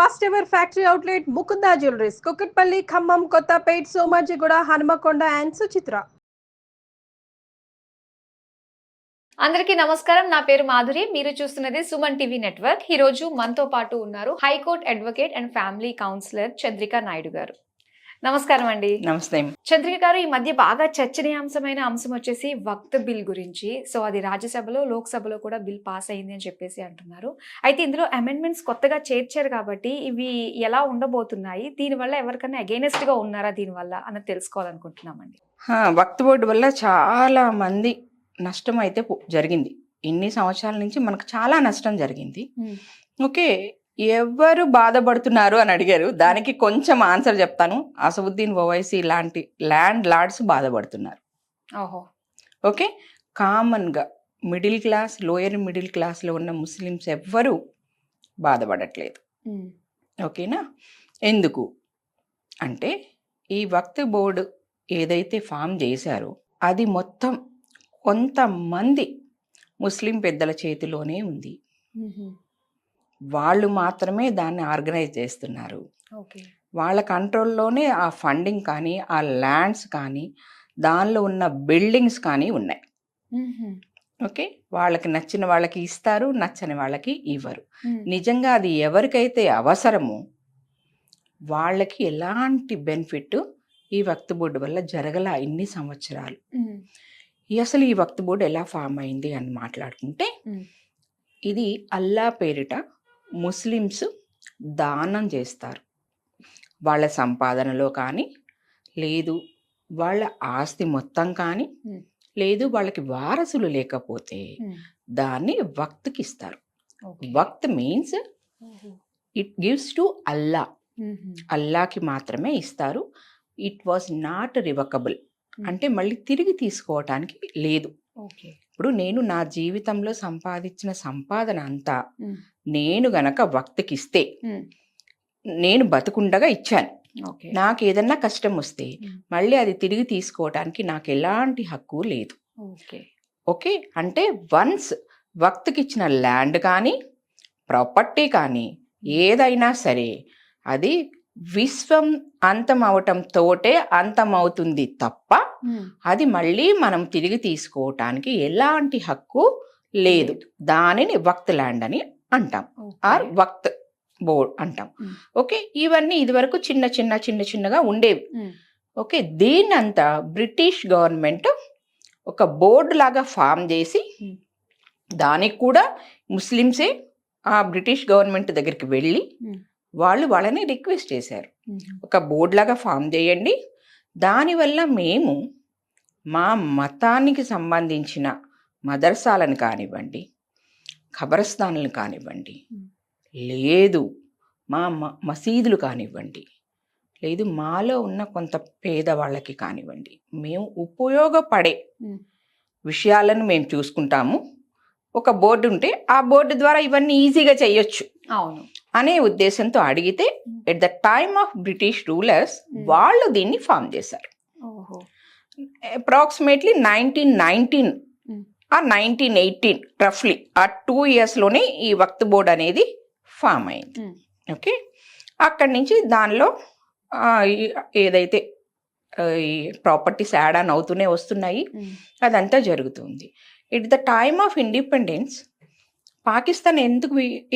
First ever factory outlet Mukunda jewelleries, Kukatpally, Khammam, Kothapet, Somajiguda, Hanumakonda and Suchitra. అందరికీ నమస్కారం. నా పేరు మాధురి. మీరు చూస్తున్నది సుమన్ టీవీ నెట్వర్క్. ఈ రోజు మనతో పాటు ఉన్నారు high court advocate and family counsellor Chandrika Naidu గారు. నమస్కారం అండి. నమస్తే. చంద్రిక గారు, ఈ మధ్య బాగా చర్చనీయాంశమైన అంశం వచ్చేసి వక్త్ బిల్ గురించి. సో అది రాజ్యసభలో, లోక్సభలో కూడా బిల్ పాస్ అయింది అని చెప్పేసి అంటున్నారు. అయితే ఇందులో అమెండ్మెంట్స్ కొత్తగా చేర్చారు కాబట్టి ఇవి ఎలా ఉండబోతున్నాయి, దీనివల్ల ఎవరికైనా అగైనెస్ట్ గా ఉన్నారా దీనివల్ల అన్నది తెలుసుకోవాలనుకుంటున్నామండి. వక్త్ బోర్డు వల్ల చాలా మంది నష్టం అయితే జరిగింది. ఇన్ని సంవత్సరాల నుంచి మనకు చాలా నష్టం జరిగింది. ఓకే, ఎవరు బాధపడుతున్నారు అని అడిగారు. దానికి కొంచెం ఆన్సర్ చెప్తాను. అసదుద్దీన్ ఓవైసీ లాంటి ల్యాండ్ లార్డ్స్ బాధపడుతున్నారు. ఓహో, ఓకే, కామన్గా మిడిల్ క్లాస్, లోయర్ మిడిల్ క్లాస్లో ఉన్న ముస్లిమ్స్ ఎవ్వరూ బాధపడట్లేదు. ఓకేనా? ఎందుకు అంటే ఈ వక్త్ బోర్డు ఏదైతే ఫామ్ చేశారో అది మొత్తం కొంతమంది ముస్లిం పెద్దల చేతిలోనే ఉంది. వాళ్ళు మాత్రమే దాన్ని ఆర్గనైజ్ చేస్తున్నారు. వాళ్ళ కంట్రోల్లోనే ఆ ఫండింగ్ కానీ, ఆ ల్యాండ్స్ కానీ, దానిలో ఉన్న బిల్డింగ్స్ కానీ ఉన్నాయి. ఓకే, వాళ్ళకి నచ్చిన వాళ్ళకి ఇస్తారు, నచ్చని వాళ్ళకి ఇవ్వరు. నిజంగా అది ఎవరికైతే అవసరమో వాళ్ళకి ఎలాంటి బెనిఫిట్ ఈ వక్త్ బోర్డు వల్ల జరగల ఇన్ని సంవత్సరాలు. అసలు ఈ వక్త్ బోర్డు ఎలా ఫామ్ అయింది అని మాట్లాడుకుంటే, ఇది అల్లా పేరిట ముస్లిమ్స్ దానం చేస్తారు. వాళ్ళ సంపాదనలో కానీ, లేదు వాళ్ళ ఆస్తి మొత్తం కానీ, లేదు వాళ్ళకి వారసులు లేకపోతే దాన్ని వక్త్కి ఇస్తారు. వక్త్ మీన్స్ ఇట్ గివ్స్ టు అల్లా. అల్లాకి మాత్రమే ఇస్తారు. ఇట్ వాజ్ నాట్ రివకబుల్, అంటే మళ్ళీ తిరిగి తీసుకోవటానికి లేదు. ఇప్పుడు నేను నా జీవితంలో సంపాదించిన సంపాదన అంతా నేను గనక వక్త్కి ఇస్తే, నేను బతుకుండగా ఇచ్చాను, నాకు ఏదన్నా కష్టం వస్తే మళ్ళీ అది తిరిగి తీసుకోవటానికి నాకు ఎలాంటి హక్కు లేదు. ఓకే, అంటే వన్స్ వక్త్కి ఇచ్చిన ల్యాండ్ కానీ, ప్రాపర్టీ కానీ, ఏదైనా సరే అది విశ్వం అంతం అవటంతోటే అంతమవుతుంది తప్ప అది మళ్ళీ మనం తిరిగి తీసుకోవటానికి ఎలాంటి హక్కు లేదు. దానిని వక్త్ ల్యాండ్ అని అంటాం, ఆర్ వక్త్ బోర్డ్ అంటాం. ఓకే, ఇవన్నీ ఇదివరకు చిన్న చిన్నగా ఉండేవి. ఓకే, దీన్నంతా బ్రిటిష్ గవర్నమెంట్ ఒక బోర్డు లాగా ఫామ్ చేసి, దానికి కూడా ముస్లిమ్సే ఆ బ్రిటిష్ గవర్నమెంట్ దగ్గరికి వెళ్ళి వాళ్ళని రిక్వెస్ట్ చేశారు, ఒక బోర్డు లాగా ఫామ్ చేయండి, దానివల్ల మేము మా మతానికి సంబంధించిన మదర్సాలను కానివ్వండి, ఖబరస్థానాలను కానివ్వండి, లేదు మా మసీదులు కానివ్వండి, లేదు మాలో ఉన్న కొంత పేదవాళ్ళకి కానివ్వండి, మేము ఉపయోగపడే విషయాలను మేము చూసుకుంటాము. ఒక బోర్డు ఉంటే ఆ బోర్డు ద్వారా ఇవన్నీ ఈజీగా చేయొచ్చు అనే ఉద్దేశంతో అడిగితే, at the time of British rulers వాళ్ళు దీన్ని ఫామ్ చేశారు. అప్రాక్సిమేట్లీ 1919 ఆ 1918 రఫ్లీ ఆ 2 yearsలోనే ఈ వక్త్ బోర్డు అనేది ఫామ్ అయింది. ఓకే, అక్కడి నుంచి దానిలో ఏదైతే ఈ ప్రాపర్టీస్ యాడ్ ఆన్ అవుతూనే వస్తున్నాయి, అదంతా జరుగుతుంది. At the time of independence Pakistan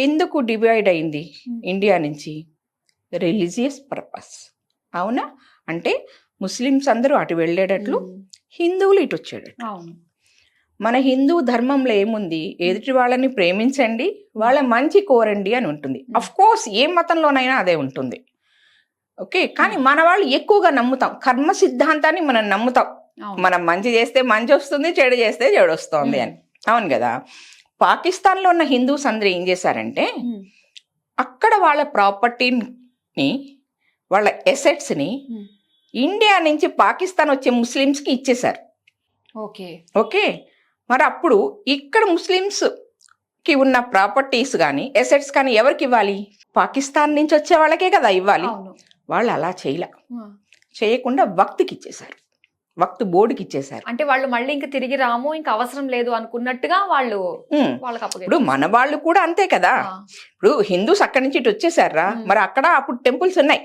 ఎందుకు డివైడ్ అయింది ఇండియా నుంచి? Religious purpose. అవునా? అంటే ముస్లిమ్స్ అందరూ అటు వెళ్ళేటట్లు, హిందువులు ఇటు వచ్చేటట్లు. మన హిందూ ధర్మంలో ఏముంది? ఎదుటి వాళ్ళని ప్రేమించండి, వాళ్ళ మంచి కోరండి అని ఉంటుంది. అఫ్ కోర్స్ ఏ మతంలోనైనా అదే ఉంటుంది. ఓకే, కానీ మన వాళ్ళు ఎక్కువగా నమ్ముతాం, కర్మ సిద్ధాంతాన్ని మనం నమ్ముతాం. మనం మంచి చేస్తే మంచి వస్తుంది, చెడు చేస్తే చెడు వస్తుంది అని. అవును కదా? పాకిస్తాన్లో ఉన్న హిందూస్ అందరూ ఏం చేశారంటే, అక్కడ వాళ్ళ ప్రాపర్టీని, వాళ్ళ ఎసెట్స్ని ఇండియా నుంచి పాకిస్తాన్ వచ్చే ముస్లిమ్స్కి ఇచ్చేశారు. ఓకే, మరి అప్పుడు ఇక్కడ ముస్లిమ్స్కి ఉన్న ప్రాపర్టీస్ కానీ, ఎసెట్స్ కానీ ఎవరికి ఇవ్వాలి? పాకిస్తాన్ నుంచి వచ్చే వాళ్ళకే కదా ఇవ్వాలి. వాళ్ళు అలా చేయకుండా వక్త్కి ఇచ్చేశారు. వక్త్ బోర్డుకి ఇచ్చేశారు. అంటే వాళ్ళు మళ్ళీ ఇంకా తిరిగి రాము, ఇంకా అవసరం లేదు అనుకున్నట్టుగా వాళ్ళు వాళ్ళకి ఇప్పుడు మన వాళ్ళు కూడా అంతే కదా. ఇప్పుడు హిందూస్ అక్కడి నుంచి ఇటు వచ్చేసారా, మరి అక్కడ అప్పుడు టెంపుల్స్ ఉన్నాయి,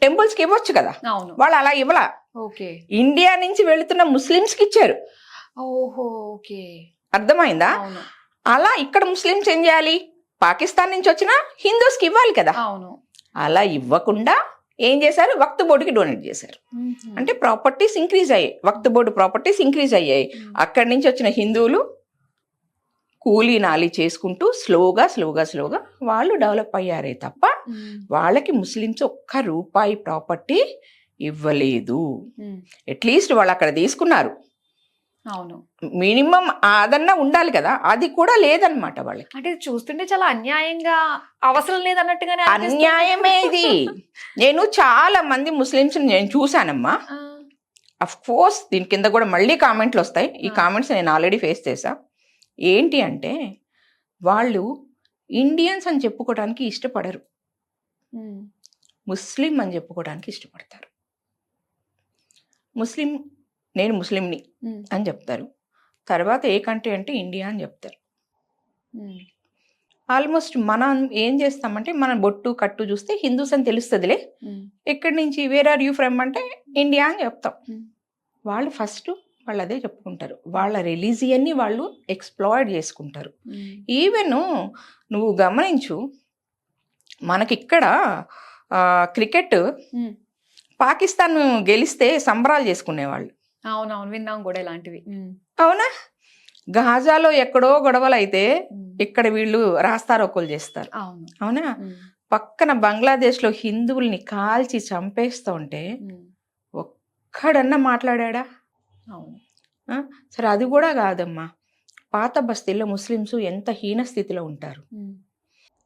టెంపుల్స్ కి ఇవ్వచ్చు కదా. అవును, వాళ్ళు అలా ఇవ్వలా. ఓకే, ఇండియా నుంచి వెళుతున్న ముస్లిమ్స్ కి ఇచ్చారు. ఓహో, ఓకే, అర్థమైందా? అవును, అలా ఇక్కడ ముస్లిమ్స్ ఏం చేయాలి, పాకిస్తాన్ నుంచి వచ్చిన హిందూస్ కి ఇవ్వాలి కదా. అవును, అలా ఇవ్వకుండా ఏం చేశారు, వక్త్ బోర్డుకి డొనేట్ చేశారు. అంటే ప్రాపర్టీస్ ఇంక్రీజ్ అయ్యాయి, వక్త్ బోర్డు ప్రాపర్టీస్ ఇంక్రీజ్ అయ్యాయి. అక్కడి నుంచి వచ్చిన హిందువులు కూలీ నాలి చేసుకుంటూ స్లోగా స్లోగా స్లోగా వాళ్ళు డెవలప్ అయ్యారే తప్ప వాళ్ళకి ముస్లిమ్స్ ఒక్క రూపాయి ప్రాపర్టీ ఇవ్వలేదు. అట్లీస్ట్ వాళ్ళు అక్కడ తీసుకున్నారు, అవును, మినిమం అదన్నా ఉండాలి కదా, అది కూడా లేదనమాట వాళ్ళకి. అంటే చూస్తుంటే చాలా అన్యాయంగా, అవసరం లేదన్నట్టుగానే అన్యాయమే ఇది. నేను చాలా మంది ముస్లిమ్స్ నేను చూశానమ్మా. అఫ్ కోర్స్ దీని కింద కూడా మళ్ళీ కామెంట్లు వస్తాయి. ఈ కామెంట్స్ నేను ఆల్రెడీ ఫేస్ చేశా. ఏంటి అంటే వాళ్ళు ఇండియన్స్ అని చెప్పుకోవడానికి ఇష్టపడరు, ముస్లిం అని చెప్పుకోవడానికి ఇష్టపడతారు. ముస్లిం, నేను ముస్లింని అని చెప్తారు. తర్వాత ఏ కంట్రీ అంటే ఇండియా అని చెప్తారు. ఆల్మోస్ట్ మనం ఏం చేస్తామంటే మన బొట్టు కట్టు చూస్తే హిందూస్ అని తెలుస్తుందిలే, ఇక్కడి నుంచి వేర్ ఆర్ యూ ఫ్రమ్ అంటే ఇండియా అని చెప్తాం. వాళ్ళు ఫస్ట్ వాళ్ళు అదే చెప్పుకుంటారు. వాళ్ళ రిలీజియన్ని వాళ్ళు ఎక్స్ప్లాయిడ్ చేసుకుంటారు. ఈవెన్ నువ్వు గమనించు, మనకిక్కడ క్రికెట్ పాకిస్తాన్ గెలిస్తే సంబరాలు చేసుకునేవాళ్ళు. అవునవును, విన్నాం కూడా ఇలాంటివి. అవునా? గాజాలో ఎక్కడో గొడవలు అయితే ఇక్కడ వీళ్ళు రాస్తారోకోలు చేస్తారు. అవునా? పక్కన బంగ్లాదేశ్లో హిందువుల్ని కాల్చి చంపేస్తూ ఉంటే ఒక్కడన్నా మాట్లాడా? సరే, అది కూడా కాదమ్మా. పాత బస్తీల్లో ముస్లిమ్స్ ఎంత హీన స్థితిలో ఉంటారు.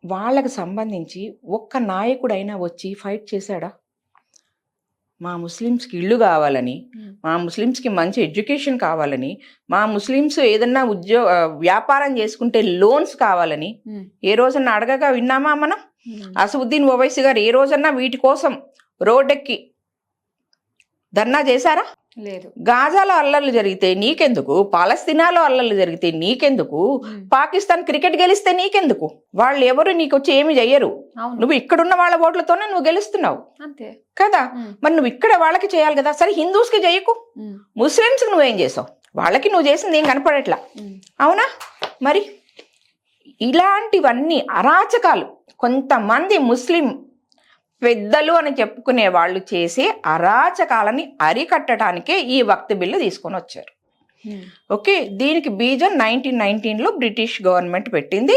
వాళ్ళకు సంబంధించి ఒక్క నాయకుడైనా వచ్చి ఫైట్ చేశాడా? మా ముస్లిమ్స్కి ఇళ్ళు కావాలని, మా ముస్లిమ్స్కి మంచి ఎడ్యుకేషన్ కావాలని, మా ముస్లిమ్స్ ఏదన్నా వ్యాపారం చేసుకుంటే లోన్స్ కావాలని ఏ రోజన్నా అడగగా విన్నామా మనం? అసదుద్దీన్ ఓవైసీ గారు ఏ రోజన్నా వీటి కోసం రోడ్డెక్కి ధర్నా చేశారా? లేదు. గాజాలో అల్లర్లు జరిగితే నీకెందుకు, పాలస్తీనాలో అల్లర్లు జరిగితే నీకెందుకు, పాకిస్తాన్ క్రికెట్ గెలిస్తే నీకెందుకు? వాళ్ళు ఎవరు నీకు వచ్చి ఏమి చెయ్యరు. నువ్వు ఇక్కడున్న వాళ్ళ ఓట్లతోనే నువ్వు గెలుస్తున్నావు అంతే కదా. మరి నువ్వు ఇక్కడ వాళ్ళకి చేయాలి కదా. సరే, హిందూస్ కి చేయకు, ముస్లిమ్స్ కి నువ్వేం చేసావు? వాళ్ళకి నువ్వు చేసింది ఏం కనపడట్లా. అవునా? మరి ఇలాంటివన్నీ అరాచకాలు కొంతమంది ముస్లిం పెద్దలు అని చెప్పుకునే వాళ్ళు చేసే అరాచకాలని అరికట్టడానికే ఈ వక్త్ బిల్లు తీసుకొని వచ్చారు. ఓకే, దీనికి బీజం 1919లో బ్రిటిష్ గవర్నమెంట్ పెట్టింది.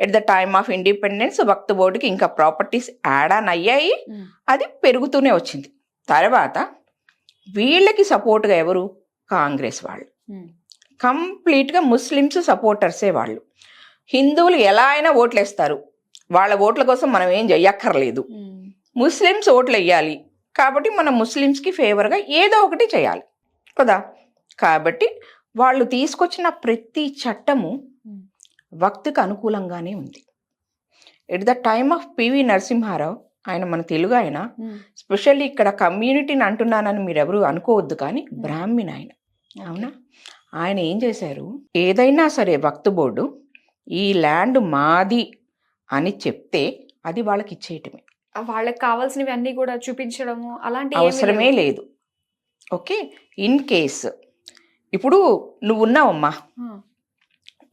At the time of independence వక్త్ బోర్డుకి ఇంకా ప్రాపర్టీస్ యాడ్ ఆన్ అయ్యాయి, అది పెరుగుతూనే వచ్చింది. తర్వాత వీళ్ళకి సపోర్ట్గా ఎవరు? కాంగ్రెస్ వాళ్ళు. కంప్లీట్గా ముస్లిమ్స్ సపోర్టర్సే వాళ్ళు. హిందువులు ఎలా అయినా ఓట్లు వేస్తారు, వాళ్ళ ఓట్ల కోసం మనం ఏం చెయ్యక్కర్లేదు. ముస్లిమ్స్ ఓట్లు వేయాలి కాబట్టి మనం ముస్లిమ్స్కి ఫేవర్గా ఏదో ఒకటి చేయాలి కదా. కాబట్టి వాళ్ళు తీసుకొచ్చిన ప్రతి చట్టము వక్త్కి అనుకూలంగానే ఉంది. At the time of PV Narasimha Rao, ఆయన మన తెలుగు ఆయన, స్పెషల్లీ ఇక్కడ కమ్యూనిటీని అంటున్నానని మీరు ఎవరు అనుకోవద్దు, కానీ బ్రాహ్మణ ఆయన. అవునా? ఆయన ఏం చేశారు, ఏదైనా సరే వక్త్ బోర్డు ఈ ల్యాండ్ మాది అని చెప్తే అది వాళ్ళకి ఇచ్చేయటమే. వాళ్ళకి కావాల్సినవి అన్నీ కూడా చూపించడము అలాంటి అవసరమే లేదు. ఓకే, ఇన్ కేస్ ఇప్పుడు నువ్వు ఉన్నావమ్మా,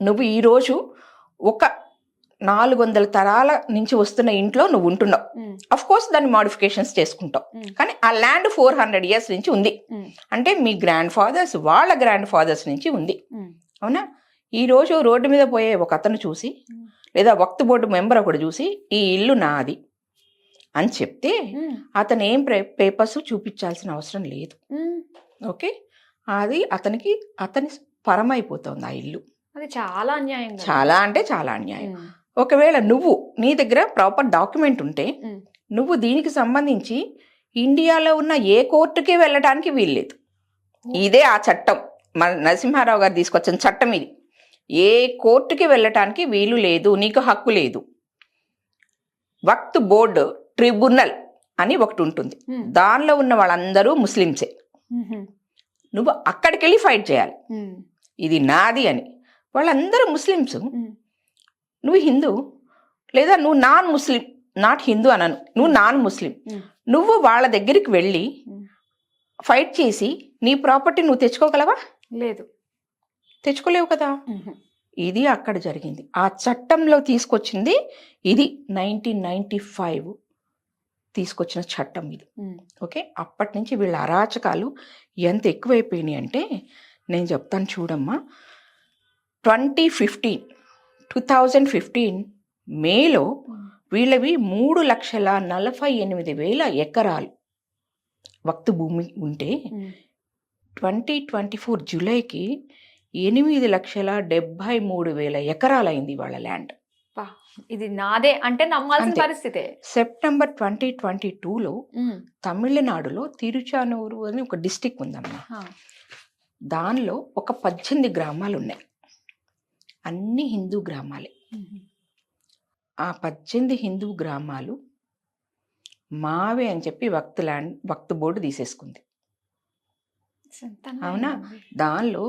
నువ్వు ఈరోజు ఒక 400 తరాల నుంచి వస్తున్న ఇంట్లో నువ్వు ఉంటున్నావు. అఫ్ కోర్స్ దాన్ని మాడిఫికేషన్స్ చేసుకుంటావు, కానీ ఆ ల్యాండ్ 400 years నుంచి ఉంది అంటే మీ గ్రాండ్ ఫాదర్స్ వాళ్ళ గ్రాండ్ ఫాదర్స్ నుంచి ఉంది. అవునా? ఈరోజు రోడ్డు మీద పోయే ఒక అతను చూసి, లేదా వక్త్ బోర్డు మెంబర్ ఒకటి చూసి ఈ ఇల్లు నాది అని చెప్తే అతను ఏం పేపర్స్ చూపించాల్సిన అవసరం లేదు. ఓకే, అది అతని పరమైపోతుంది ఆ ఇల్లు. అది చాలా అన్యాయం, చాలా అంటే చాలా అన్యాయం. ఒకవేళ నువ్వు నీ దగ్గర ప్రాపర్ డాక్యుమెంట్ ఉంటే నువ్వు దీనికి సంబంధించి ఇండియాలో ఉన్న ఏ కోర్టుకి వెళ్ళడానికి వీల్లేదు. ఇదే ఆ చట్టం, మన నరసింహారావు గారు తీసుకొచ్చిన చట్టం ఇది. ఏ కోర్టుకి వెళ్ళటానికి వీలు లేదు, నీకు హక్కు లేదు. వక్త్ బోర్డు ట్రిబ్యునల్ అని ఒకటి ఉంటుంది, దానిలో ఉన్న వాళ్ళందరూ ముస్లిమ్సే. నువ్వు అక్కడికి వెళ్ళి ఫైట్ చేయాలి, ఇది నాది అని. వాళ్ళందరూ ముస్లిమ్స్, నువ్వు హిందూ లేదా నువ్వు నాన్ ముస్లిం, నాట్ హిందూ అనను, నువ్వు నాన్ ముస్లిం, నువ్వు వాళ్ళ దగ్గరికి వెళ్ళి ఫైట్ చేసి నీ ప్రాపర్టీ నువ్వు తెచ్చుకోగలవా? లేదు, తెచ్చుకోలేవు కదా. ఇది అక్కడ జరిగింది. ఆ చట్టంలో తీసుకొచ్చింది ఇది 1995 తీసుకొచ్చిన చట్టం ఇది. ఓకే, అప్పటి నుంచి వీళ్ళ అరాచకాలు ఎంత ఎక్కువైపోయినాయి అంటే నేను చెప్తాను చూడమ్మా. 2015 మేలో వీళ్ళవి 3,48,000 ఎకరాలు వక్తు భూమి ఉంటే 2024 జూలైకి 8,73,000 ఎకరాలైంది వాళ్ళ ల్యాండ్. ఇది నాదే అంటే నమ్మాల్సిన అంతే. పరిస్థితే. సెప్టెంబర్ 2022లో తమిళనాడులో తిరుచానూరు అని ఒక డిస్టిక్ ఉందమ్మా. దానిలో ఒక 18 గ్రామాలు ఉన్నాయి, అన్ని హిందూ గ్రామాలే. ఆ 18 హిందూ గ్రామాలు మావే అని చెప్పి వక్త్ బోర్డు తీసేసుకుంది. అవునా? దానిలో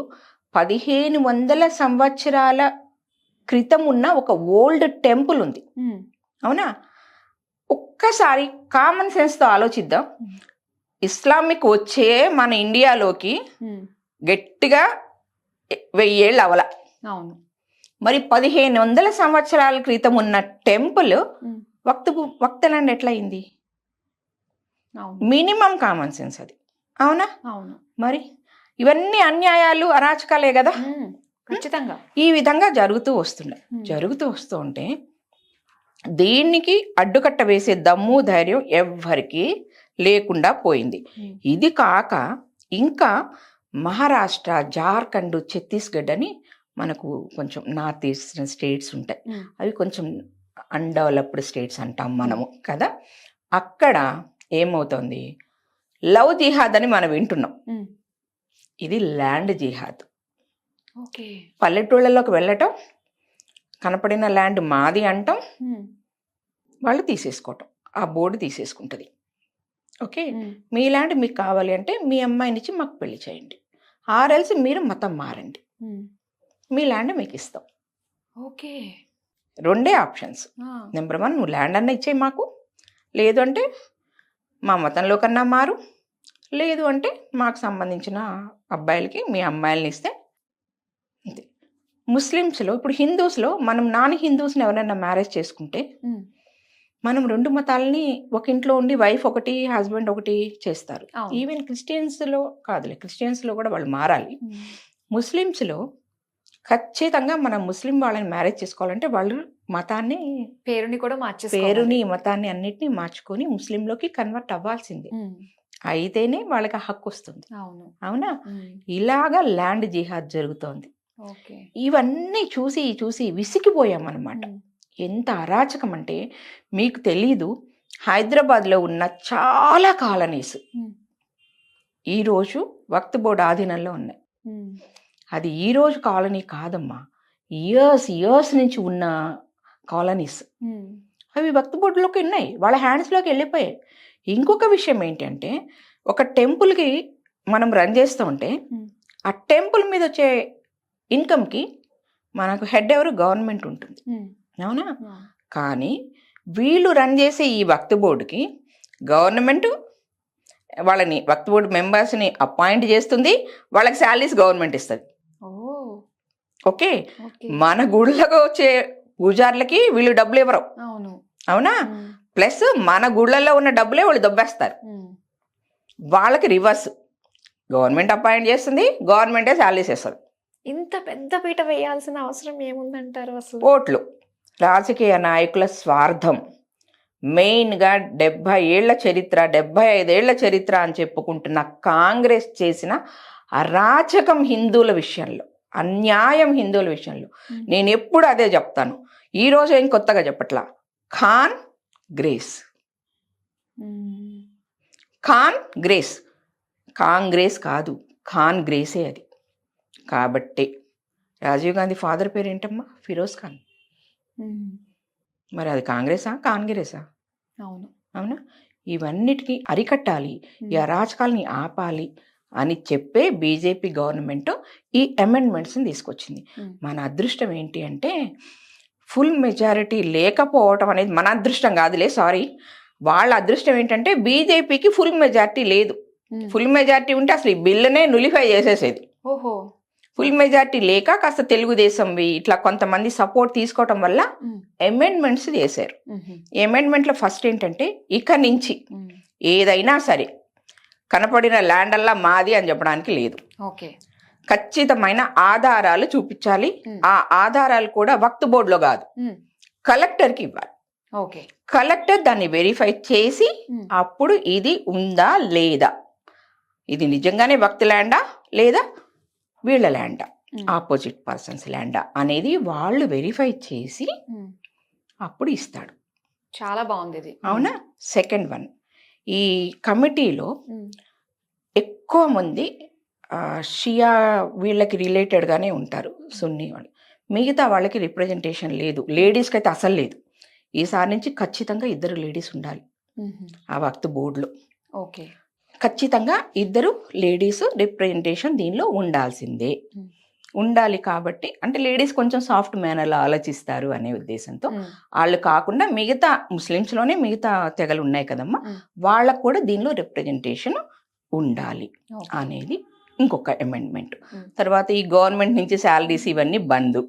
1500 సంవత్సరాల క్రితం ఉన్న ఒక ఓల్డ్ టెంపుల్ ఉంది. అవునా? ఒక్కసారి కామన్ సెన్స్తో ఆలోచిద్దాం. ఇస్లామిక్ వచ్చే మన ఇండియాలోకి గట్టిగా 1000 ఏళ్ళు అవల. అవును. మరి 1500 సంవత్సరాల క్రితం ఉన్న టెంపుల్ వక్త ల్యాండ్ ఎట్లా అయింది? మినిమం కామన్ సెన్స్ అది. అవునా? అవును. మరి ఇవన్నీ అన్యాయాలు, అరాచకాలే కదా. ఖచ్చితంగా ఈ విధంగా జరుగుతూ వస్తూ ఉంటే దీనికి అడ్డుకట్ట వేసే దమ్ము ధైర్యం ఎవ్వరికి లేకుండా పోయింది. ఇది కాక ఇంకా మహారాష్ట్ర, జార్ఖండ్, ఛత్తీస్గఢ్ అని మనకు కొంచెం నార్త్ ఈస్టర్న్ స్టేట్స్ ఉంటాయి. అవి కొంచెం అన్డెవలప్డ్ స్టేట్స్ అంటాం మనము కదా. అక్కడ ఏమవుతుంది, లవ్ జిహాద్ అని మనం వింటున్నాం. ఇది ల్యాండ్ జిహాద్. పల్లెటూళ్ళలోకి వెళ్ళటం, కనపడిన ల్యాండ్ మాది అంటాం, వాళ్ళు తీసేసుకోవటం, ఆ బోర్డు తీసేసుకుంటుంది. ఓకే, మీ ల్యాండ్ మీకు కావాలి అంటే మీ అమ్మాయినిచ్చి మాకు పెళ్లి చేయండి, ఆర్ఎల్సి మీరు మతం మారండి, మీ ల్యాండ్ మీకు ఇస్తాం. Okay, 2 options. నెంబర్ 1, నువ్వు ల్యాండ్ అన్న ఇచ్చేయి మాకు, లేదు అంటే మా మతంలో కన్నా మారు, లేదు అంటే మాకు సంబంధించిన అబ్బాయిలకి మీ అమ్మాయిలని ఇస్తే అంతే. ముస్లిమ్స్లో ఇప్పుడు హిందూస్లో మనం నాన్ హిందూస్ని ఎవరైనా మ్యారేజ్ చేసుకుంటే మనం 2 మతాలని ఒక ఇంట్లో ఉండి వైఫ్ ఒకటి హస్బెండ్ ఒకటి చేస్తారు. ఈవెన్ క్రిస్టియన్స్లో కాదులే, క్రిస్టియన్స్లో కూడా వాళ్ళు మారాలి. ముస్లిమ్స్లో ఖచ్చితంగా మనం ముస్లిం వాళ్ళని మ్యారేజ్ చేసుకోవాలంటే వాళ్ళు మతాన్ని, పేరుని మతాన్ని అన్నిటినీ మార్చుకొని ముస్లింలోకి కన్వర్ట్ అవ్వాల్సిందే. అయితేనే వాళ్ళకి హక్కు వస్తుంది. అవునా? ఇలాగా ల్యాండ్ జిహాద్ జరుగుతోంది. ఇవన్నీ చూసి చూసి విసిగిపోయామన్నమాట. ఎంత అరాచకం అంటే మీకు తెలీదు, హైదరాబాద్లో ఉన్న చాలా కాలనీస్ ఈరోజు వక్త్ బోర్డు ఆధీనంలో ఉన్నాయి. అది ఈరోజు కాలనీ కాదమ్మా, ఇయర్స్ నుంచి ఉన్న కాలనీస్. అవి వక్త్ బోర్డులోకి ఉన్నాయి, వాళ్ళ హ్యాండ్స్లోకి వెళ్ళిపోయాయి. ఇంకొక విషయం ఏంటంటే, ఒక టెంపుల్కి మనం రన్ చేస్తూ ఉంటే ఆ టెంపుల్ మీద వచ్చే ఇన్కమ్కి మనకు హెడ్ ఎవరు? గవర్నమెంట్ ఉంటుంది. అవునా? కానీ వీళ్ళు రన్ చేసే ఈ వక్త్ బోర్డుకి గవర్నమెంట్ వాళ్ళని, వక్త్ బోర్డు మెంబర్స్ని అపాయింట్ చేస్తుంది, వాళ్ళకి శాలరీస్ గవర్నమెంట్ ఇస్తుంది. ఓకే, మన గుళ్ళకు వచ్చే పూజార్లకి వీళ్ళు డబ్బులు ఇవ్వరు. అవునా? ప్లస్ మన గుళ్ళల్లో ఉన్న డబ్బులే వాళ్ళు దొబ్బేస్తారు. వాళ్ళకి రివర్స్, గవర్నమెంట్ అపాయింట్ చేస్తుంది, గవర్నమెంటే శాలరీస్ ఇస్తుంది. ఇంత పెద్ద పీట వేయాల్సిన అవసరం ఏముందంటారు అసలు? ఓట్లు, రాజకీయ నాయకుల స్వార్థం. మెయిన్గా 70 ఏళ్ల చరిత్ర, 75 ఏళ్ల చరిత్ర అని చెప్పుకుంటున్న కాంగ్రెస్ చేసిన అరాచకం హిందువుల విషయంలో, అన్యాయం హిందువుల విషయంలో. నేను ఎప్పుడు అదే చెప్తాను, ఈరోజు ఏం కొత్తగా చెప్పట్లా. ఖాన్ గ్రేస్, ఖాన్ గ్రేస్, కాంగ్రెస్ కాదు, ఖాన్ గ్రేసే అది. కాబట్టి రాజీవ్ గాంధీ ఫాదర్ పేరు ఏంటమ్మా? ఫిరోజ్ ఖాన్. మరి అది కాంగ్రెసా, కాంగ్రెసా? అవునా? ఇవన్నిటికీ అరికట్టాలి, ఈ అరాచకాలని ఆపాలి అని చెప్పే బీజేపీ గవర్నమెంట్ ఈ అమెండ్మెంట్స్ని తీసుకొచ్చింది. మన అదృష్టం ఏంటి అంటే ఫుల్ మెజారిటీ లేకపోవటం అనేది మన అదృష్టం కాదులే, సారీ, వాళ్ళ అదృష్టం ఏంటంటే బీజేపీకి ఫుల్ మెజారిటీ లేదు. ఫుల్ మెజారిటీ ఉంటే అసలు ఈ బిల్లునే నులిఫై చేసేసేది. ఓహో. ఫుల్ మెజారిటీ లేక కాస్త తెలుగుదేశంవి ఇట్లా కొంతమంది సపోర్ట్ తీసుకోవటం వల్ల అమెండ్మెంట్స్ చేశారు. అమెండ్మెంట్లో ఫస్ట్ ఏంటంటే ఇక నుంచి ఏదైనా సరే కనపడిన ల్యాండ్ అల్లా మాది అని చెప్పడానికి లేదు. ఓకే. ఖచ్చితమైన ఆధారాలు చూపించాలి. ఆ ఆధారాలు కూడా వక్త్ బోర్డులో కాదు, కలెక్టర్కి ఇవ్వాలి. ఓకే. కలెక్టర్ దాన్ని వెరిఫై చేసి అప్పుడు ఇది ఉందా లేదా, ఇది నిజంగానే వక్త్ ల్యాండా లేదా వీళ్ళ ల్యాండా, ఆపోజిట్ పర్సన్స్ ల్యాండా అనేది వాళ్ళు వెరిఫై చేసి అప్పుడు ఇస్తాడు. చాలా బాగుంది ఇది. అవునా. సెకండ్ వన్, ఈ కమిటీలో ఎక్కువ మంది షియా వీళ్ళకి రిలేటెడ్గానే ఉంటారు, సున్నీ వాళ్ళు. మిగతా వాళ్ళకి రిప్రజెంటేషన్ లేదు, లేడీస్కి అయితే అసలు లేదు. ఈసారి నుంచి ఖచ్చితంగా 2 లేడీస్ ఉండాలి ఆ వక్త్ బోర్డులో. ఓకే. ఖచ్చితంగా 2 లేడీస్ రిప్రజెంటేషన్ దీనిలో ఉండాల్సిందే. ఉండాలి కాబట్టి అంటే లేడీస్ కొంచెం సాఫ్ట్ మేనర్లో ఆలోచిస్తారు అనే ఉద్దేశంతో వాళ్ళు కాకుండా మిగతా ముస్లిమ్స్లోనే మిగతా తెగలు ఉన్నాయి కదమ్మా, వాళ్ళకు కూడా దీనిలో రిప్రజెంటేషన్ ఉండాలి అనేది ఇంకొక అమెండ్మెంట్. తర్వాత ఈ గవర్నమెంట్ నుంచి శాలరీస్ ఇవన్నీ బంద్,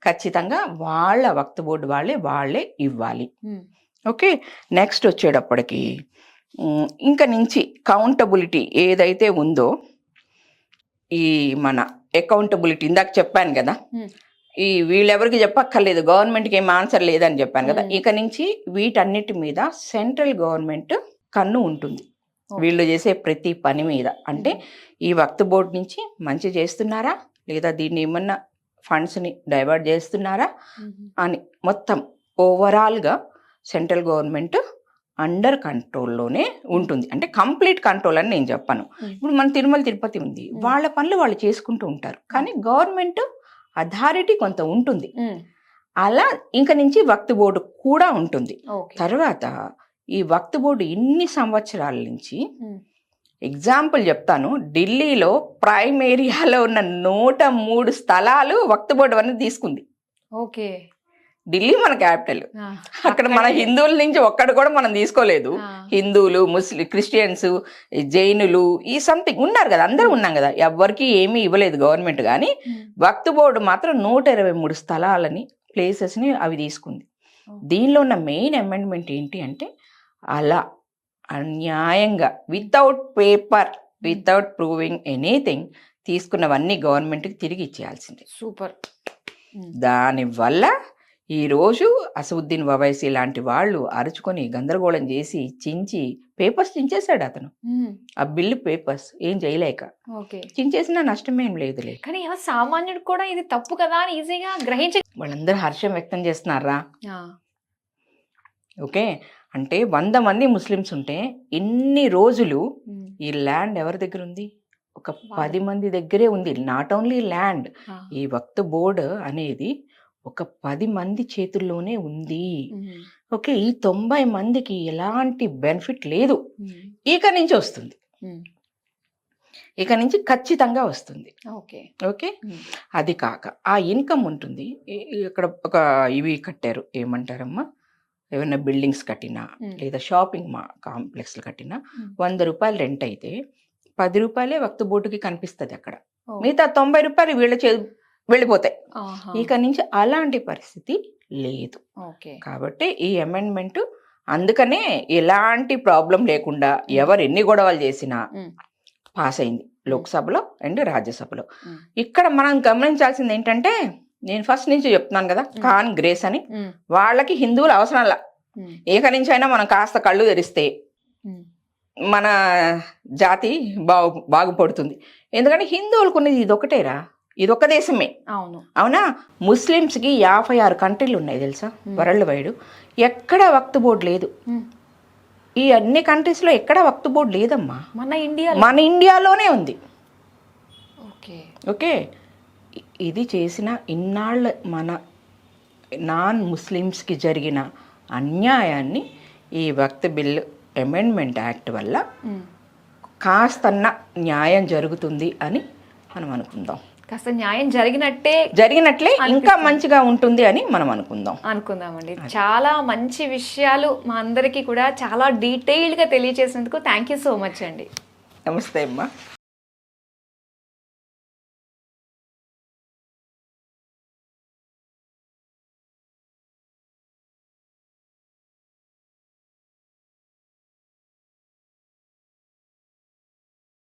ఖచ్చితంగా వాళ్ళ వక్త్ బోర్డు వాళ్ళే ఇవ్వాలి. ఓకే. నెక్స్ట్ వచ్చేటప్పటికి ఇంకా నుంచి కౌంటబిలిటీ ఏదైతే ఉందో, ఈ మన అకౌంటబిలిటీ ఇందాక చెప్పాను కదా, ఈ వీళ్ళెవరికి చెప్పక్కర్లేదు, గవర్నమెంట్కి ఏం ఆన్సర్ లేదని చెప్పాను కదా. ఇక నుంచి వీటన్నిటి మీద సెంట్రల్ గవర్నమెంట్ కన్ను ఉంటుంది వీళ్ళు చేసే ప్రతి పని మీద. అంటే ఈ వక్త్ బోర్డు నుంచి మంచి చేస్తున్నారా లేదా, దీన్ని ఏమన్నా ఫండ్స్ని డైవర్ట్ చేస్తున్నారా అని మొత్తం ఓవరాల్గా సెంట్రల్ గవర్నమెంట్ అండర్ కంట్రోల్లోనే ఉంటుంది. అంటే కంప్లీట్ కంట్రోల్ అని నేను చెప్పను. ఇప్పుడు మన తిరుమల తిరుపతి ఉంది, వాళ్ళ పనులు వాళ్ళు చేసుకుంటూ ఉంటారు, కానీ గవర్నమెంట్ అథారిటీ కొంత ఉంటుంది. అలా ఇంక నుంచి వక్త్ బోర్డు కూడా ఉంటుంది. తర్వాత ఈ వక్త్ బోర్డు ఇన్ని సంవత్సరాల నుంచి, ఎగ్జాంపుల్ చెప్తాను, ఢిల్లీలో ప్రైమ్ ఏరియాలో ఉన్న 103 స్థలాలు వక్త్ బోర్డు అనేది తీసుకుంది. ఓకే. ఢిల్లీ మన క్యాపిటల్, అక్కడ మన హిందువుల నుంచి ఒక్కడు కూడా మనం తీసుకోలేదు. హిందువులు, ముస్లిం, క్రిస్టియన్స్, జైనులు ఈ సంథింగ్ ఉన్నారు కదా, అందరూ ఉన్నాం కదా, ఎవరికి ఏమీ ఇవ్వలేదు గవర్నమెంట్. కానీ వక్త్ బోర్డు మాత్రం 123 స్థలాలని, ప్లేసెస్ని అవి తీసుకుంది. దీనిలో ఉన్న మెయిన్ అమెండ్మెంట్ ఏంటి అంటే, అలా అన్యాయంగా without paper, without proving anything తీసుకున్నవన్నీ గవర్నమెంట్కి తిరిగి ఇచ్చేయాల్సిందే. సూపర్. దానివల్ల ఈరోజు అసదుద్దీన్ ఓవైసీ లాంటి వాళ్ళు అరుచుకొని గందరగోళం చేసి చించి పేపర్స్ చించేశాడు అతను. ఆ బిల్లు పేపర్స్ ఏం చేయలేక చించేసిన నష్టమేం లేదులే. కానీ సామాన్యుడు కూడా ఇది తప్పు కదా అని ఈజీగా గ్రహించి వాళ్ళందరూ హర్షం వ్యక్తం చేస్తున్నారా. ఓకే. అంటే 100 మంది ముస్లిమ్స్ ఉంటే ఇన్ని రోజులు ఈ ల్యాండ్ ఎవరి దగ్గర ఉంది? ఒక 10 మంది దగ్గరే ఉంది. నాట్ ఓన్లీ ల్యాండ్, ఈ వక్త్ బోర్డు అనేది ఒక 10 మంది చేతుల్లోనే ఉంది. ఓకే. ఈ 90 మందికి ఎలాంటి బెనిఫిట్ లేదు. ఇక నుంచి వస్తుంది, ఇక నుంచి ఖచ్చితంగా వస్తుంది. ఓకే. అది కాక ఆ ఇన్కమ్ ఉంటుంది. ఇక్కడ ఒక ఇవి కట్టారు, ఏమంటారమ్మా, ఏమైనా బిల్డింగ్స్ కట్టినా లేదా షాపింగ్ కాంప్లెక్స్లు కట్టినా 100 రూపాయలు రెంట్ అయితే 10 రూపాయలే వక్త్ బోర్డుకి కనిపిస్తుంది అక్కడ, మిగతా 90 రూపాయలు వీళ్ళ వెళ్ళిపోతాయి. ఇక నుంచి అలాంటి పరిస్థితి లేదు. కాబట్టి ఈ అమెండ్మెంట్ అందుకనే ఎలాంటి ప్రాబ్లం లేకుండా ఎవరు ఎన్ని గొడవలు చేసినా పాస్ అయింది లోక్సభలో అండ్ రాజ్యసభలో. ఇక్కడ మనం గమనించాల్సింది ఏంటంటే, నేను ఫస్ట్ నుంచి చెప్తున్నాను కదా, కాంగ్రెస్ అని, వాళ్ళకి హిందువులు అవసరంలా. ఏక నుంచి అయినా మనం కాస్త కళ్ళు తెరిస్తే మన జాతి బాగుపడుతుంది. ఎందుకంటే హిందువులకు ఉన్నది ఇదొకటేరా, ఇదొక్క దేశమే. అవునా. ముస్లిమ్స్కి 56 కంట్రీలు ఉన్నాయి తెలుసా, వరల్డ్ వైడ్. ఎక్కడ వక్త్ బోర్డు లేదు. ఈ అన్ని కంట్రీస్లో ఎక్కడ వక్త్ బోర్డు లేదమ్మా, మన ఇండియాలోనే ఉంది. ఓకే. ఇది చేసిన ఇన్నాళ్ళ మన నాన్ ముస్లిమ్స్కి జరిగిన అన్యాయాన్ని ఈ వక్త్ బిల్ అమెండ్మెంట్ యాక్ట్ వల్ల కాస్తన్న న్యాయం జరుగుతుంది అని మనం అనుకుందాం. కాస్త న్యాయం జరిగినట్లే ఇంకా మంచిగా ఉంటుంది అని మనం అనుకుందామండి. చాలా మంచి విషయాలు మా అందరికీ కూడా చాలా డీటెయిల్డ్గా తెలియజేసినందుకు థ్యాంక్ యూ సో మచ్ అండి. నమస్తే అమ్మా.